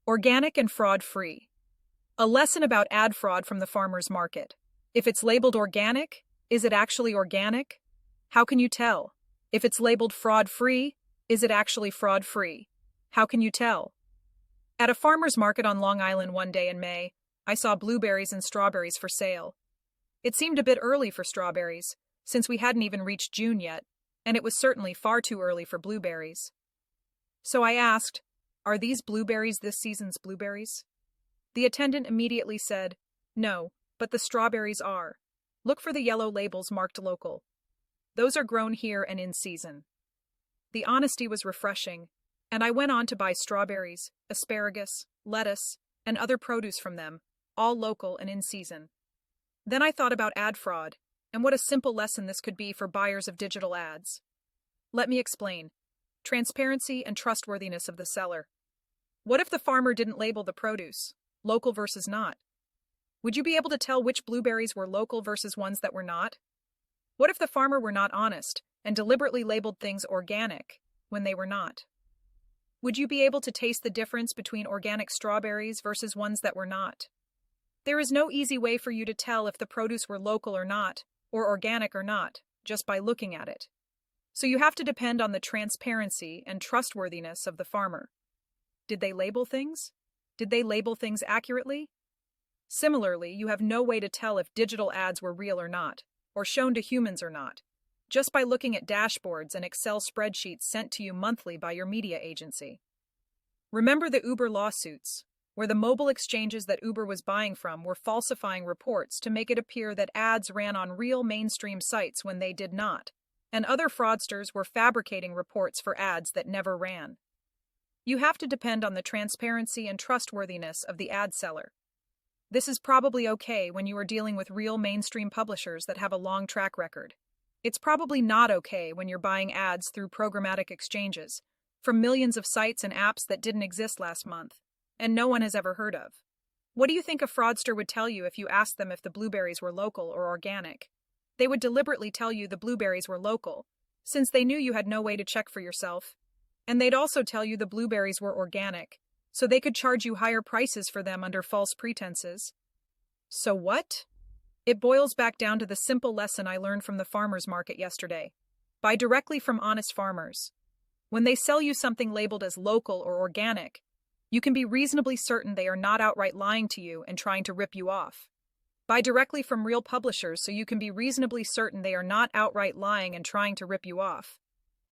Organic and fraud-free. A lesson about ad fraud from the farmer's market. If it's labeled organic, is it actually organic? How can you tell? If it's labeled fraud-free, is it actually fraud-free? How can you tell? At a farmer's market on Long Island one day in May, I saw blueberries and strawberries for sale. It seemed a bit early for strawberries, since we hadn't even reached June yet, and it was certainly far too early for blueberries. So I asked, "Are these blueberries this season's blueberries?" The attendant immediately said, "No, but the strawberries are. Look for the yellow labels marked local. Those are grown here and in season." The honesty was refreshing, and I went on to buy strawberries, asparagus, lettuce, and other produce from them, all local and in season. Then I thought about ad fraud, and what a simple lesson this could be for buyers of digital ads. Let me explain. Transparency and trustworthiness of the seller. What if the farmer didn't label the produce, local versus not? Would you be able to tell which blueberries were local versus ones that were not? What if the farmer were not honest and deliberately labeled things organic when they were not? Would you be able to taste the difference between organic strawberries versus ones that were not? There is no easy way for you to tell if the produce were local or not, or organic or not, just by looking at it. So you have to depend on the transparency and trustworthiness of the farmer. Did they label things? Did they label things accurately? Similarly, you have no way to tell if digital ads were real or not, or shown to humans or not, just by looking at dashboards and Excel spreadsheets sent to you monthly by your media agency. Remember the Uber lawsuits, where the mobile exchanges that Uber was buying from were falsifying reports to make it appear that ads ran on real mainstream sites when they did not, and other fraudsters were fabricating reports for ads that never ran. You have to depend on the transparency and trustworthiness of the ad seller. This is probably okay when you are dealing with real mainstream publishers that have a long track record. It's probably not okay when you're buying ads through programmatic exchanges, from millions of sites and apps that didn't exist last month, and no one has ever heard of. What do you think a fraudster would tell you if you asked them if the blueberries were local or organic? They would deliberately tell you the blueberries were local, since they knew you had no way to check for yourself. And they'd also tell you the blueberries were organic, so they could charge you higher prices for them under false pretenses. So what? It boils back down to the simple lesson I learned from the farmer's market yesterday. Buy directly from honest farmers. When they sell you something labeled as local or organic, you can be reasonably certain they are not outright lying to you and trying to rip you off. Buy directly from real publishers so you can be reasonably certain they are not outright lying and trying to rip you off.